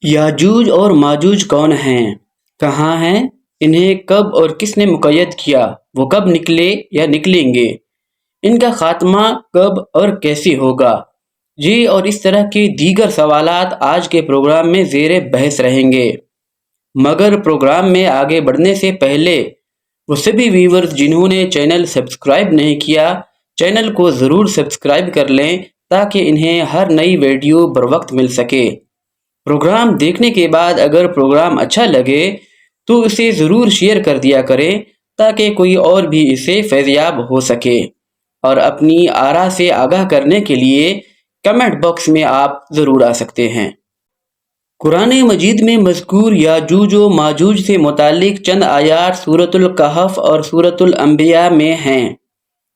یاجوج اور ماجوج کون ہیں؟ کہاں ہیں؟ انہیں کب اور کس نے مقید کیا؟ وہ کب نکلے یا نکلیں گے؟ ان کا خاتمہ کب اور کیسے ہوگا؟ یہ اور اس طرح کے دیگر سوالات آج کے پروگرام میں زیر بحث رہیں گے۔ مگر پروگرام میں آگے بڑھنے سے پہلے وہ سبھی ویورز جنہوں نے چینل سبسکرائب نہیں کیا، چینل کو ضرور سبسکرائب کر لیں تاکہ انہیں ہر نئی ویڈیو بروقت مل سکے۔ پروگرام دیکھنے کے بعد اگر پروگرام اچھا لگے تو اسے ضرور شیئر کر دیا کریں تاکہ کوئی اور بھی اسے فیضیاب ہو سکے، اور اپنی آراء سے آگاہ کرنے کے لیے کمنٹ باکس میں آپ ضرور آ سکتے ہیں۔ قرآن مجید میں مذکور یاجوج و ماجوج سے متعلق چند آیات سورۃ الکہف اور سورۃ الانبیاء میں ہیں،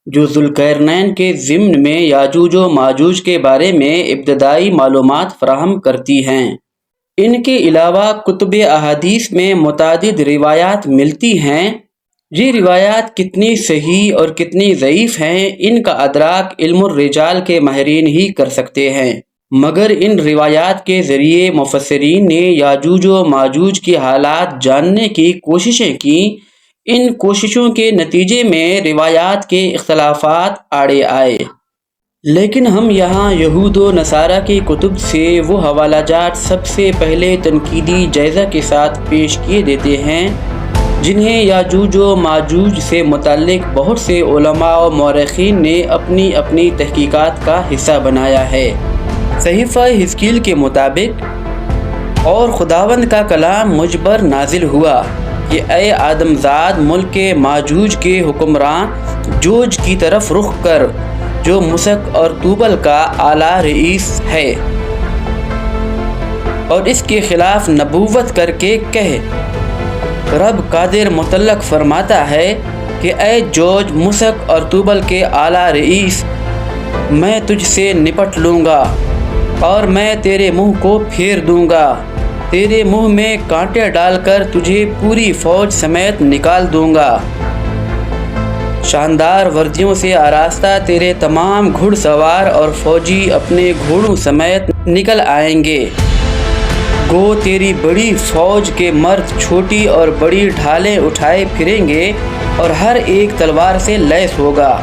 جو ذوالقرنین کے ضمن میں یاجوج و ماجوج کے بارے میں ابتدائی معلومات فراہم کرتی ہیں۔ ان کے علاوہ کتب احادیث میں متعدد روایات ملتی ہیں۔ یہ روایات کتنی صحیح اور کتنی ضعیف ہیں، ان کا ادراک علم الرجال کے ماہرین ہی کر سکتے ہیں، مگر ان روایات کے ذریعے مفسرین نے یاجوج و ماجوج کے حالات جاننے کی کوششیں کی۔ ان کوششوں کے نتیجے میں روایات کے اختلافات آڑے آئے، لیکن ہم یہاں یہود و نصارہ کی کتب سے وہ حوالہ جات سب سے پہلے تنقیدی جائزہ کے ساتھ پیش کیے دیتے ہیں جنہیں یاجوج و ماجوج سے متعلق بہت سے علماء و مورخین نے اپنی اپنی تحقیقات کا حصہ بنایا ہے۔ صحیفہ حزقیل کے مطابق، اور خداوند کا کلام مجھ پر نازل ہوا کہ اے آدم زاد، ملک ماجوج کے حکمراں جوج کی طرف رخ کر، جو مسک اور توبل کا اعلیٰ رئیس ہے، اور اس کے خلاف نبوت کر کے کہہ، رب قادر مطلق فرماتا ہے کہ اے جوج، مسک اور توبل کے اعلیٰ رئیس، میں تجھ سے نپٹ لوں گا اور میں تیرے منہ کو پھیر دوں گا، تیرے منہ میں کانٹے ڈال کر تجھے پوری فوج سمیت نکال دوں گا، شاندار وردیوں سے آراستہ تیرے تمام گھڑ سوار اور فوجی اپنے گھوڑوں سمیت نکل آئیں گے، گو تیری بڑی فوج کے مرد چھوٹی اور بڑی ڈھالیں اٹھائے پھریں گے اور ہر ایک تلوار سے لیس ہوگا،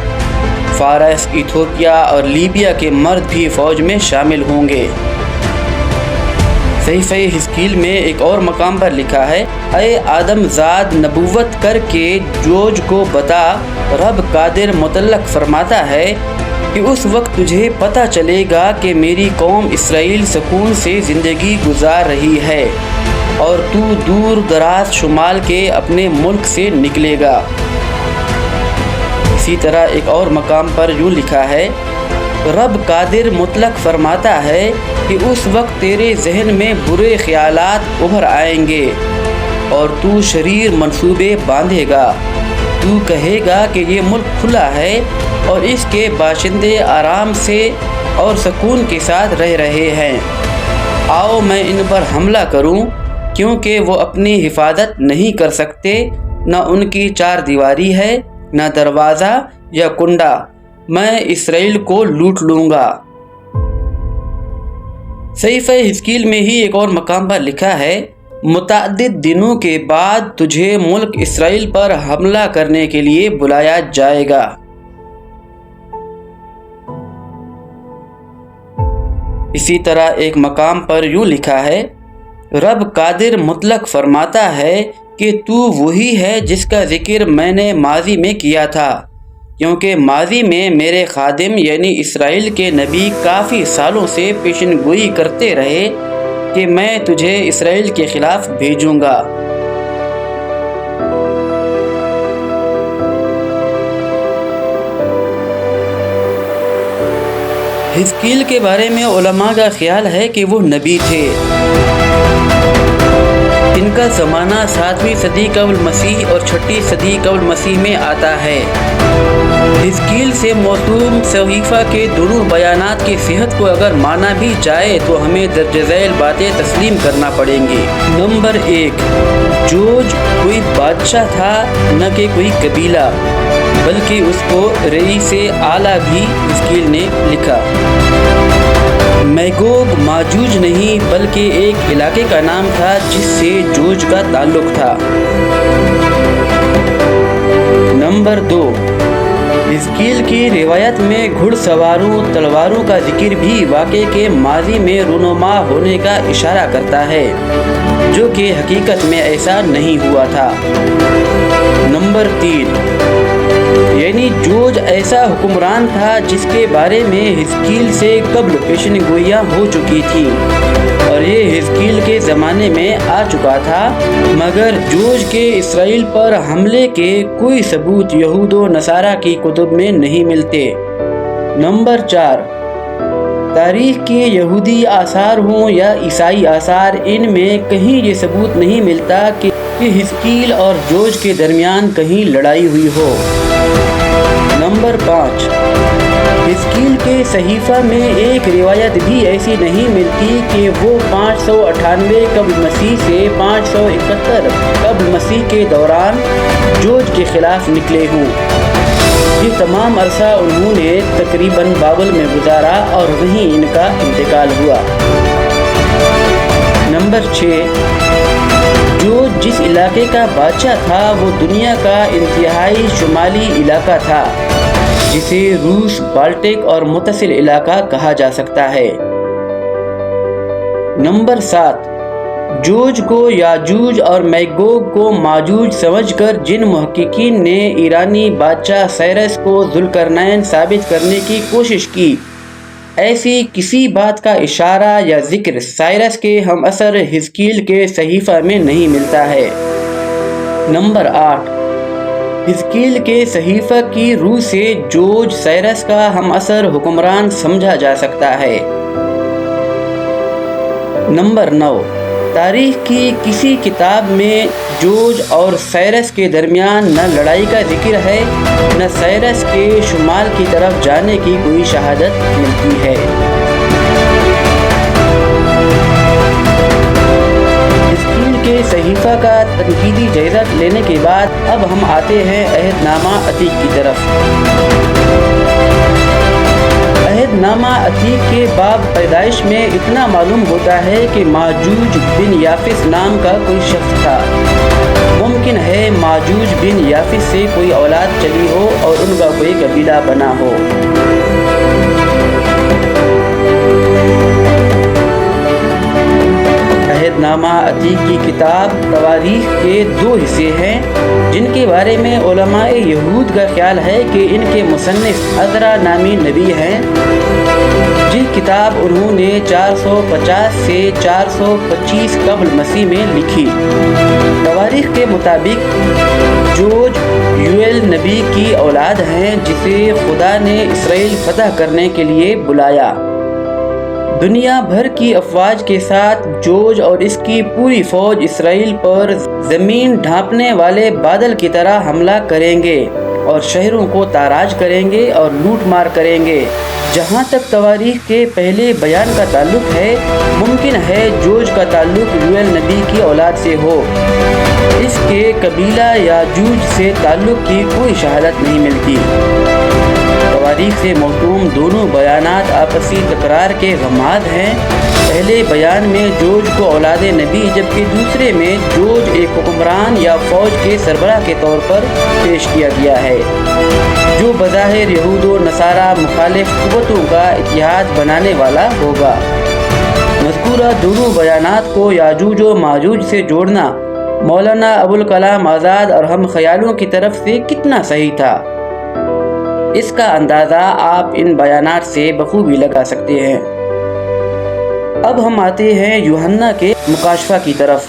فارس، ایتھوپیا اور لیبیا کے مرد بھی فوج میں شامل ہوں گے۔ صحیفہ حزقیل میں ایک اور مقام پر لکھا ہے، اے آدم زاد، نبوت کر کے جوج کو بتا، رب قادر مطلق فرماتا ہے کہ اس وقت تجھے پتہ چلے گا کہ میری قوم اسرائیل سکون سے زندگی گزار رہی ہے، اور تو دور دراز شمال کے اپنے ملک سے نکلے گا۔ اسی طرح ایک اور مقام پر یوں لکھا ہے، رب قادر مطلق فرماتا ہے کہ اس وقت تیرے ذہن میں برے خیالات ابھر آئیں گے اور تو شریر منصوبے باندھے گا، تو کہے گا کہ یہ ملک کھلا ہے اور اس کے باشندے آرام سے اور سکون کے ساتھ رہ رہے ہیں، آؤ میں ان پر حملہ کروں، کیونکہ وہ اپنی حفاظت نہیں کر سکتے، نہ ان کی چار دیواری ہے، نہ دروازہ یا کنڈا، میں اسرائیل کو لوٹ لوں گا۔ صحیفہ حزقیل میں ہی ایک اور مقام پر لکھا ہے، متعدد دنوں کے بعد تجھے ملک اسرائیل پر حملہ کرنے کے لیے بلایا جائے گا۔ اسی طرح ایک مقام پر یوں لکھا ہے، رب قادر مطلق فرماتا ہے کہ تو وہی ہے جس کا ذکر میں نے ماضی میں کیا تھا، کیونکہ ماضی میں میرے خادم یعنی اسرائیل کے نبی کافی سالوں سے پیشن گوئی کرتے رہے کہ میں تجھے اسرائیل کے خلاف بھیجوں گا۔ حزقیل کے بارے میں علماء کا خیال ہے کہ وہ نبی تھے۔ ان کا زمانہ 7ویں صدی قبل مسیح اور 6 صدی قبل مسیح میں آتا ہے۔ حزقیل سے موسوم صحیفہ کے دونوں بیانات کی صحت کو اگر مانا بھی جائے تو ہمیں درج ذیل باتیں تسلیم کرنا پڑیں گی۔ نمبر 1، جوج کوئی بادشاہ تھا، نہ کہ کوئی قبیلہ، بلکہ اس کو رئیس اعلیٰ بھی حزقیل نے لکھا۔ میگوگ ماجوج نہیں بلکہ ایک علاقے کا نام تھا جس سے جوج کا تعلق تھا۔ نمبر 2، حزقیل کی روایت میں گھڑ سواروں تلواروں کا ذکر بھی واقعے کے ماضی میں رونما ہونے کا اشارہ کرتا ہے، جو کہ حقیقت میں ایسا نہیں ہوا تھا۔ نمبر 3، یعنی جوج ایسا حکمران تھا جس کے بارے میں حزقیل سے قبل پیشن گوئیاں ہو چکی تھیں، اور یہ حزقیل کے زمانے میں آ چکا تھا، مگر جوج کے اسرائیل پر حملے کے کوئی ثبوت یہود و نصارہ کی کتب میں نہیں ملتے۔ نمبر 4، تاریخ کے یہودی آثار ہوں یا عیسائی آثار، ان میں کہیں یہ ثبوت نہیں ملتا کہ حزقیل اور جوج کے درمیان کہیں لڑائی ہوئی ہو۔ نمبر 5، حزقیل کے صحیفہ میں ایک روایت بھی ایسی نہیں ملتی کہ وہ 598 قبل مسیح سے 571 قبل مسیح کے دوران جوج کے خلاف نکلے ہوں۔ یہ تمام عرصہ انہوں نے تقریباً بابل میں گزارا اور وہیں ان کا انتقال ہوا۔ نمبر 6، جوج جس علاقے کا بادشاہ تھا وہ دنیا کا انتہائی شمالی علاقہ تھا، جسے روس، بالٹک اور متصل علاقہ کہا جا سکتا ہے۔ نمبر 7، جوج کو یاجوج اور میگوگ کو ماجوج سمجھ کر جن محققین نے ایرانی بادشاہ سائرس کو ذوالقرنین ثابت کرنے کی کوشش کی، ایسی کسی بات کا اشارہ یا ذکر سائرس کے ہم عصر حزقیل کے صحیفہ میں نہیں ملتا ہے۔ نمبر 8، حزقیل کے صحیفہ کی روح سے جوج سائرس کا ہم عصر حکمران سمجھا جا سکتا ہے۔ نمبر 9، تاریخ کی کسی کتاب میں جوج اور سائرس کے درمیان نہ لڑائی کا ذکر ہے، نہ سائرس کے شمال کی طرف جانے کی کوئی شہادت ملتی ہے۔ حزقیل کے صحیفہ کا تنقیدی جائزہ لینے کے بعد اب ہم آتے ہیں عہد نامہ عتیق کی طرف۔ عہد نامہ عتیق کے باب پیدائش میں اتنا معلوم ہوتا ہے کہ ماجوج بن یافس نام کا کوئی شخص تھا۔ ممکن ہے ماجوج بن یافس سے کوئی اولاد چلی ہو اور ان کا کوئی قبیلہ بنا ہو۔ عہد نامہ عتیق کی کتاب تواریخ کے 2 حصے ہیں، جن کے بارے میں علماء یہود کا خیال ہے کہ ان کے مصنف عزرا نامی نبی ہیں، جن کتاب انہوں نے 450 سے 425 قبل مسیح میں لکھی۔ تواریخ کے مطابق جوج یوئیل نبی کی اولاد ہیں، جسے خدا نے اسرائیل فتح کرنے کے لیے بلایا۔ دنیا بھر کی افواج کے ساتھ جوج اور اس کی پوری فوج اسرائیل پر زمین ڈھانپنے والے بادل کی طرح حملہ کریں گے اور شہروں کو تاراج کریں گے اور لوٹ مار کریں گے۔ جہاں تک تواریخ کے پہلے بیان کا تعلق ہے، ممکن ہے جوج کا تعلق یوئیل نبی کی اولاد سے ہو۔ اس کے قبیلہ یاجوج سے تعلق کی کوئی شہادت نہیں ملتی۔ تواریخ سے موسوم دونوں بیانات آپسی تکرار کے غماد ہیں۔ پہلے بیان میں جوج کو اولاد نبی، جبکہ دوسرے میں جوج ایک حکمران یا فوج کے سربراہ کے طور پر پیش کیا گیا ہے، جو بظاہر یہود و نصارہ مخالف قوتوں کا اتحاد بنانے والا ہوگا۔ مذکورہ دونوں بیانات کو یاجوج و ماجوج سے جوڑنا مولانا ابوالکلام آزاد اور ہم خیالوں کی طرف سے کتنا صحیح تھا، اس کا اندازہ آپ ان بیانات سے بخوبی لگا سکتے ہیں۔ اب ہم آتے ہیں یوحنا کے مکاشفہ کی طرف۔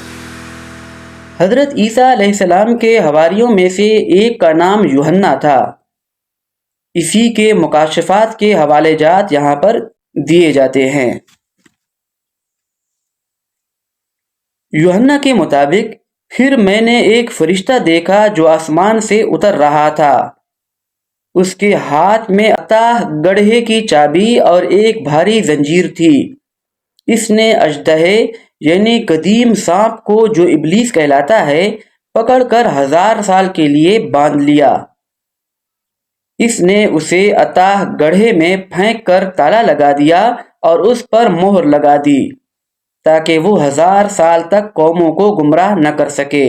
حضرت عیسیٰ علیہ السلام کے حواریوں میں سے ایک کا نام یوحنا تھا۔ اسی کے مکاشفات کے حوالے جات یہاں پر دیے جاتے ہیں۔ یوحنا کے مطابق، پھر میں نے ایک فرشتہ دیکھا جو آسمان سے اتر رہا تھا۔ اس کے ہاتھ میں اتاہ گڑھے کی چابی اور ایک بھاری زنجیر تھی۔ اس نے اژدہے یعنی قدیم سانپ کو، جو ابلیس کہلاتا ہے، پکڑ کر 1000 سال کے لیے باندھ لیا۔ اس نے اسے اتاہ گڑھے میں پھینک کر تالا لگا دیا اور اس پر مہر لگا دی تاکہ وہ 1000 سال تک قوموں کو گمراہ نہ کر سکے۔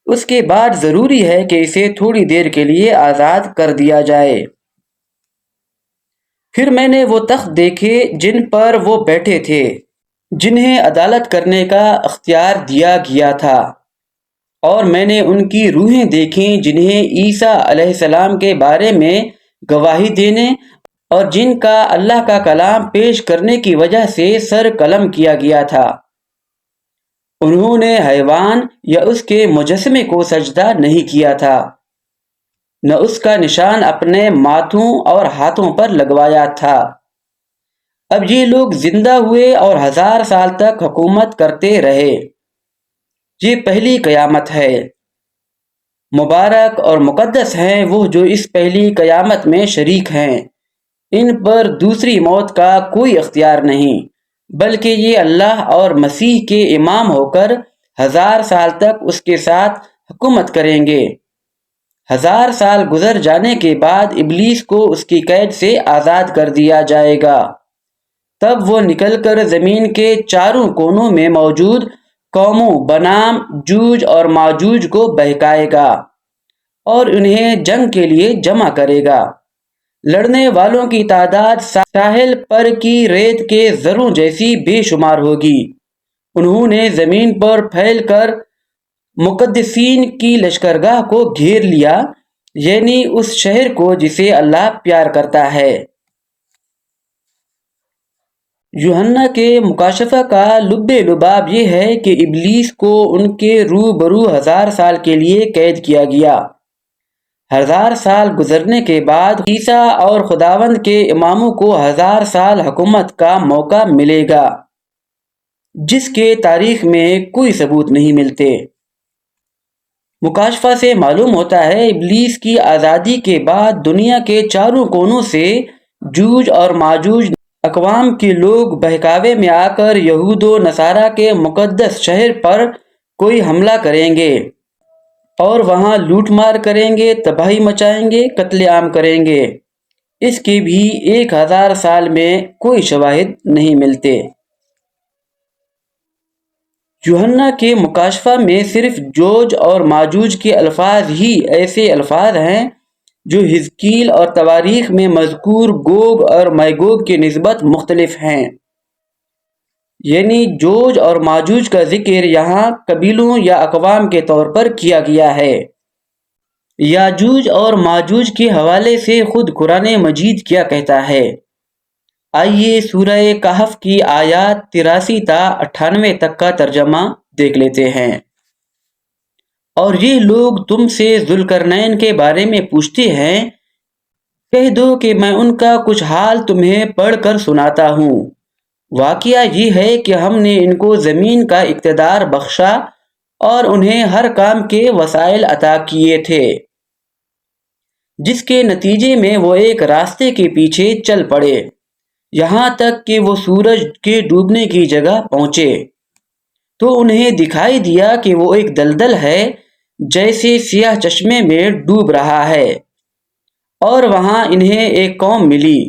اس کے بعد ضروری ہے کہ اسے تھوڑی دیر کے لیے آزاد کر دیا جائے۔ پھر میں نے وہ تخت دیکھے جن پر وہ بیٹھے تھے، جنہیں عدالت کرنے کا اختیار دیا گیا تھا، اور میں نے ان کی روحیں دیکھیں جنہیں عیسیٰ علیہ السلام کے بارے میں گواہی دینے اور جن کا اللہ کا کلام پیش کرنے کی وجہ سے سر قلم کیا گیا تھا۔ انہوں نے حیوان یا اس کے مجسمے کو سجدہ نہیں کیا تھا، نہ اس کا نشان اپنے ماتھوں اور ہاتھوں پر لگوایا تھا۔ اب یہ لوگ زندہ ہوئے اور 1000 سال تک حکومت کرتے رہے۔ یہ پہلی قیامت ہے۔ مبارک اور مقدس ہیں وہ جو اس پہلی قیامت میں شریک ہیں۔ ان پر دوسری موت کا کوئی اختیار نہیں، بلکہ یہ اللہ اور مسیح کے امام ہو کر 1000 سال تک اس کے ساتھ حکومت کریں گے۔ 1000 سال گزر جانے کے بعد ابلیس کو اس کی قید سے آزاد کر دیا جائے گا۔ تب وہ نکل کر زمین کے چاروں کونوں میں موجود قوموں بنام جوج اور ماجوج کو بہکائے گا اور انہیں جنگ کے لیے جمع کرے گا۔ لڑنے والوں کی تعداد ساحل پر کی ریت کے ذروں جیسی بے شمار ہوگی۔ انہوں نے زمین پر پھیل کر مقدسین کی لشکرگاہ کو گھیر لیا، یعنی اس شہر کو جسے اللہ پیار کرتا ہے۔ یوحنا کے مکاشفہ کا لب لباب یہ ہے کہ ابلیس کو ان کے روبرو 1000 سال کے لیے قید کیا گیا۔ 1000 سال گزرنے کے بعد عیسیٰ اور خداوند کے اماموں کو 1000 سال حکومت کا موقع ملے گا، جس کے تاریخ میں کوئی ثبوت نہیں ملتے۔ مکاشفہ سے معلوم ہوتا ہے ابلیس کی آزادی کے بعد دنیا کے چاروں کونوں سے جوج اور ماجوج اقوام کے لوگ بہکاوے میں آ کر یہود و نصارہ کے مقدس شہر پر کوئی حملہ کریں گے اور وہاں لوٹ مار کریں گے، تباہی مچائیں گے، قتل عام کریں گے۔ اس کے بھی 1000 سال میں کوئی شواہد نہیں ملتے۔ یوحنا کے مکاشفہ میں صرف جوج اور ماجوج کے الفاظ ہی ایسے الفاظ ہیں جو حزقیل اور تواریخ میں مذکور گوگ اور میگوگ کی نسبت مختلف ہیں۔ یعنی جوج اور ماجوج کا ذکر یہاں قبیلوں یا اقوام کے طور پر کیا گیا ہے۔ یاجوج اور ماجوج کے حوالے سے خود قرآن مجید کیا کہتا ہے؟ آئیے سورہ کہف کی آیات 83 تا 98 تک کا ترجمہ دیکھ لیتے ہیں۔ اور یہ لوگ تم سے ذوالقرنین کے بارے میں پوچھتے ہیں، کہہ دو کہ میں ان کا کچھ حال تمہیں پڑھ کر سناتا ہوں۔ واقعہ یہ ہے کہ ہم نے ان کو زمین کا اقتدار بخشا اور انہیں ہر کام کے وسائل عطا کیے تھے، جس کے نتیجے میں وہ ایک راستے کے پیچھے چل پڑے، یہاں تک کہ وہ سورج کے ڈوبنے کی جگہ پہنچے تو انہیں دکھائی دیا کہ وہ ایک دلدل ہے جیسے سیاہ چشمے میں ڈوب رہا ہے، اور وہاں انہیں ایک قوم ملی۔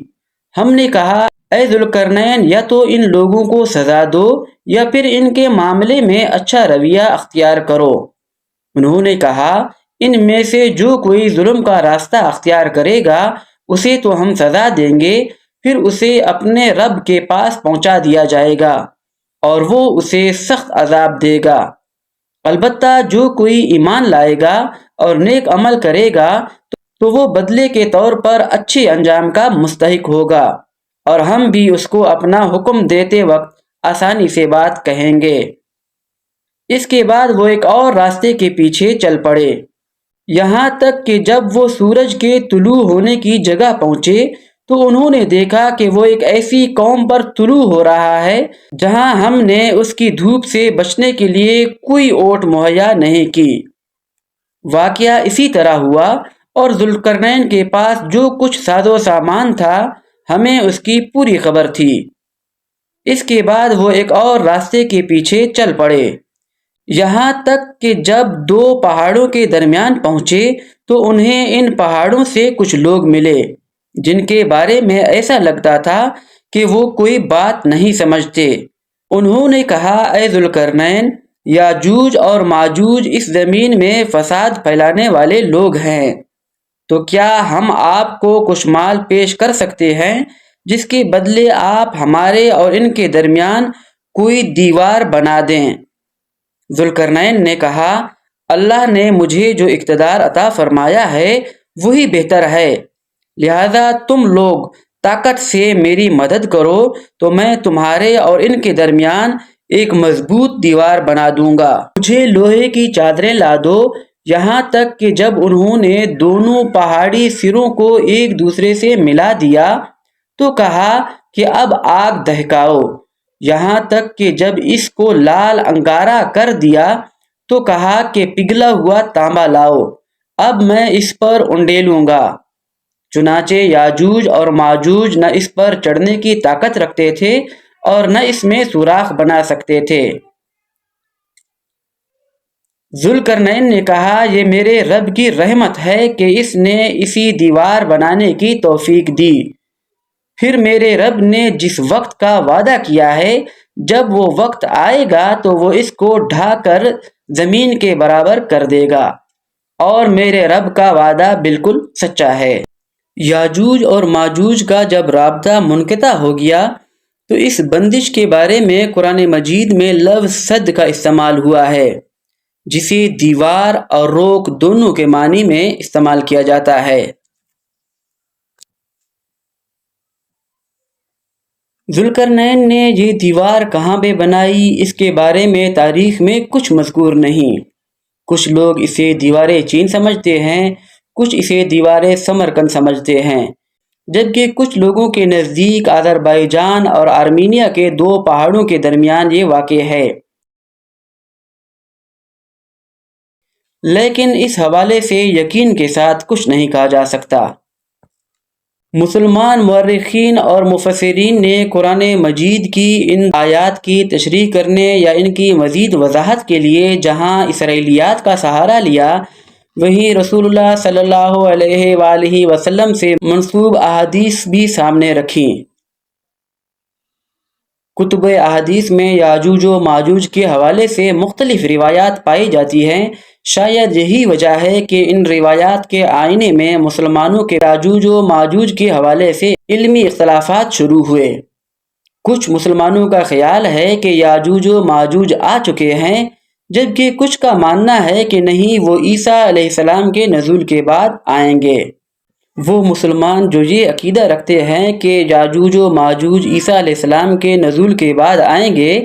ہم نے کہا، اے ذوالقرنین، یا تو ان لوگوں کو سزا دو یا پھر ان کے معاملے میں اچھا رویہ اختیار کرو۔ انہوں نے کہا، ان میں سے جو کوئی ظلم کا راستہ اختیار کرے گا اسے تو ہم سزا دیں گے، پھر اسے اپنے رب کے پاس پہنچا دیا جائے گا اور وہ اسے سخت عذاب دے گا۔ البتہ جو کوئی ایمان لائے گا اور نیک عمل کرے گا تو وہ بدلے کے طور پر اچھے انجام کا مستحق ہوگا، اور ہم بھی اس کو اپنا حکم دیتے وقت آسانی سے بات کہیں گے۔ اس کے بعد وہ ایک اور راستے کے پیچھے چل پڑے، یہاں تک کہ جب وہ سورج کے طلوع ہونے کی جگہ پہنچے تو انہوں نے دیکھا کہ وہ ایک ایسی قوم پر طلوع ہو رہا ہے جہاں ہم نے اس کی دھوپ سے بچنے کے لیے کوئی اوٹ مہیا نہیں کی۔ واقعہ اسی طرح ہوا، اور ذوالقرنین کے پاس جو کچھ ساز و سامان تھا ہمیں اس کی پوری خبر تھی۔ اس کے بعد وہ ایک اور راستے کے پیچھے چل پڑے، یہاں تک کہ جب 2 پہاڑوں کے درمیان پہنچے تو انہیں ان پہاڑوں سے کچھ لوگ ملے جن کے بارے میں ایسا لگتا تھا کہ وہ کوئی بات نہیں سمجھتے۔ انہوں نے کہا، اے ذوالقرنین، یاجوج اور ماجوج اس زمین میں فساد پھیلانے والے لوگ ہیں، تو کیا ہم آپ کو کچھ مال پیش کر سکتے ہیں جس کے بدلے آپ ہمارے اور ان کے درمیان کوئی دیوار بنا دیں؟ ذوالقرنین نے کہا، اللہ نے مجھے جو اقتدار عطا فرمایا ہے وہی بہتر ہے، لہذا تم لوگ طاقت سے میری مدد کرو تو میں تمہارے اور ان کے درمیان ایک مضبوط دیوار بنا دوں گا۔ مجھے لوہے کی چادریں لا دو۔ یہاں تک کہ جب انہوں نے دونوں پہاڑی سروں کو ایک دوسرے سے ملا دیا تو کہا کہ اب آگ دہکاؤ۔ یہاں تک کہ جب اس کو لال انگارہ کر دیا تو کہا کہ پگھلا ہوا تانبا لاؤ، اب میں اس پر انڈیلوں گا۔ چنانچہ یاجوج اور ماجوج نہ اس پر چڑھنے کی طاقت رکھتے تھے اور نہ اس میں سوراخ بنا سکتے تھے۔ ذوالقرنین نے کہا، یہ میرے رب کی رحمت ہے کہ اس نے اسی دیوار بنانے کی توفیق دی۔ پھر میرے رب نے جس وقت کا وعدہ کیا ہے، جب وہ وقت آئے گا تو وہ اس کو ڈھا کر زمین کے برابر کر دے گا، اور میرے رب کا وعدہ بالکل سچا ہے۔ یاجوج اور ماجوج کا جب رابطہ منقطع ہو گیا تو اس بندش کے بارے میں قرآن مجید میں لفظ صد کا استعمال ہوا ہے، جسے دیوار اور روک دونوں کے معنی میں استعمال کیا جاتا ہے۔ ذوالقرنین نے یہ دیوار کہاں پہ بنائی، اس کے بارے میں تاریخ میں کچھ مذکور نہیں۔ کچھ لوگ اسے دیوار چین سمجھتے ہیں، کچھ اسے دیوار سمرقند سمجھتے ہیں، جبکہ کچھ لوگوں کے نزدیک آذربائیجان اور آرمینیا کے دو پہاڑوں کے درمیان یہ واقع ہے۔ لیکن اس حوالے سے یقین کے ساتھ کچھ نہیں کہا جا سکتا۔ مسلمان مورخین اور مفسرین نے قرآن مجید کی ان آیات کی تشریح کرنے یا ان کی مزید وضاحت کے لیے جہاں اسرائیلیات کا سہارا لیا، وہیں رسول اللہ صلی اللہ علیہ وآلہ وسلم سے منسوب احادیث بھی سامنے رکھیں۔ کتب احادیث میں یاجوج و ماجوج کے حوالے سے مختلف روایات پائی جاتی ہیں۔ شاید یہی وجہ ہے کہ ان روایات کے آئینے میں مسلمانوں کے یاجوج و ماجوج کے حوالے سے علمی اختلافات شروع ہوئے۔ کچھ مسلمانوں کا خیال ہے کہ یاجوج و ماجوج آ چکے ہیں، جبکہ کچھ کا ماننا ہے کہ نہیں، وہ عیسیٰ علیہ السلام کے نزول کے بعد آئیں گے۔ وہ مسلمان جو یہ عقیدہ رکھتے ہیں کہ یاجوج و ماجوج عیسیٰ علیہ السلام کے نزول کے بعد آئیں گے،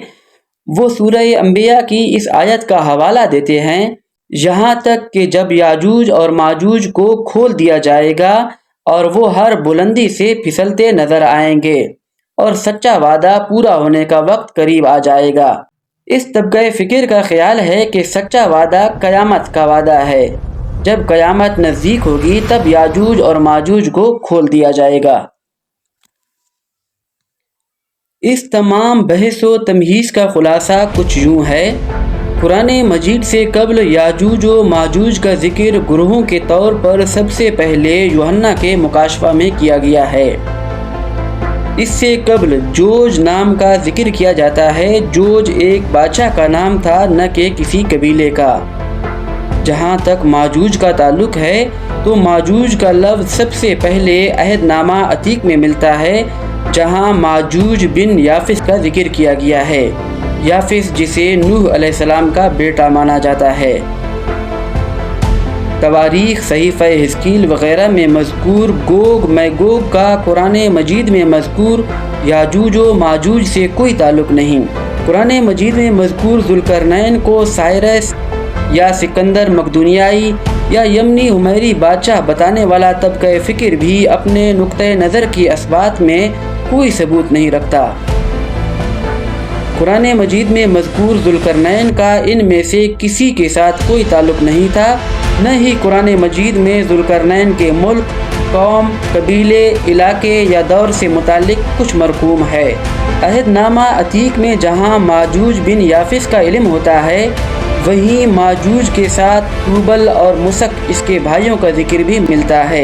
وہ سورہ انبیاء کی اس آیت کا حوالہ دیتے ہیں، یہاں تک کہ جب یاجوج اور ماجوج کو کھول دیا جائے گا اور وہ ہر بلندی سے پھسلتے نظر آئیں گے اور سچا وعدہ پورا ہونے کا وقت قریب آ جائے گا۔ اس طبقہ فکر کا خیال ہے کہ سچا وعدہ قیامت کا وعدہ ہے، جب قیامت نزدیک ہوگی تب یاجوج اور ماجوج کو کھول دیا جائے گا۔ اس تمام بحث و تمہیز کا خلاصہ کچھ یوں ہے۔ قرآن مجید سے قبل یاجوج و ماجوج کا ذکر گروہوں کے طور پر سب سے پہلے یوحنا کے مکاشفہ میں کیا گیا ہے۔ اس سے قبل جوج نام کا ذکر کیا جاتا ہے۔ جوج ایک بادشاہ کا نام تھا، نہ کہ کسی قبیلے کا۔ جہاں تک ماجوج کا تعلق ہے تو ماجوج کا لفظ سب سے پہلے عہد نامہ عتیق میں ملتا ہے، جہاں ماجوج بن یافس کا ذکر کیا گیا ہے۔ یافس جسے نوح علیہ السلام کا بیٹا مانا جاتا ہے۔ تواریخ، صحیفہ حزقیل وغیرہ میں مذکور گوگ میگوگ کا قرآن مجید میں مذکور یاجوج و ماجوج سے کوئی تعلق نہیں۔ قرآن مجید میں مذکور ذوالقرنین کو سائرس یا سکندر مقدونیائی یا یمنی ہمیری بادشاہ بتانے والا طبقہ فکر بھی اپنے نقطۂ نظر کی اثبات میں کوئی ثبوت نہیں رکھتا۔ قرآن مجید میں مذکور ذوالقرنین کا ان میں سے کسی کے ساتھ کوئی تعلق نہیں تھا، نہ ہی قرآن مجید میں ذوالقرنین کے ملک، قوم، قبیلے، علاقے یا دور سے متعلق کچھ مرقوم ہے۔ عہد نامہ عتیق میں جہاں ماجوج بن یافس کا علم ہوتا ہے، وہیں ماجوج کے ساتھ توبل اور مسک اس کے بھائیوں کا ذکر بھی ملتا ہے۔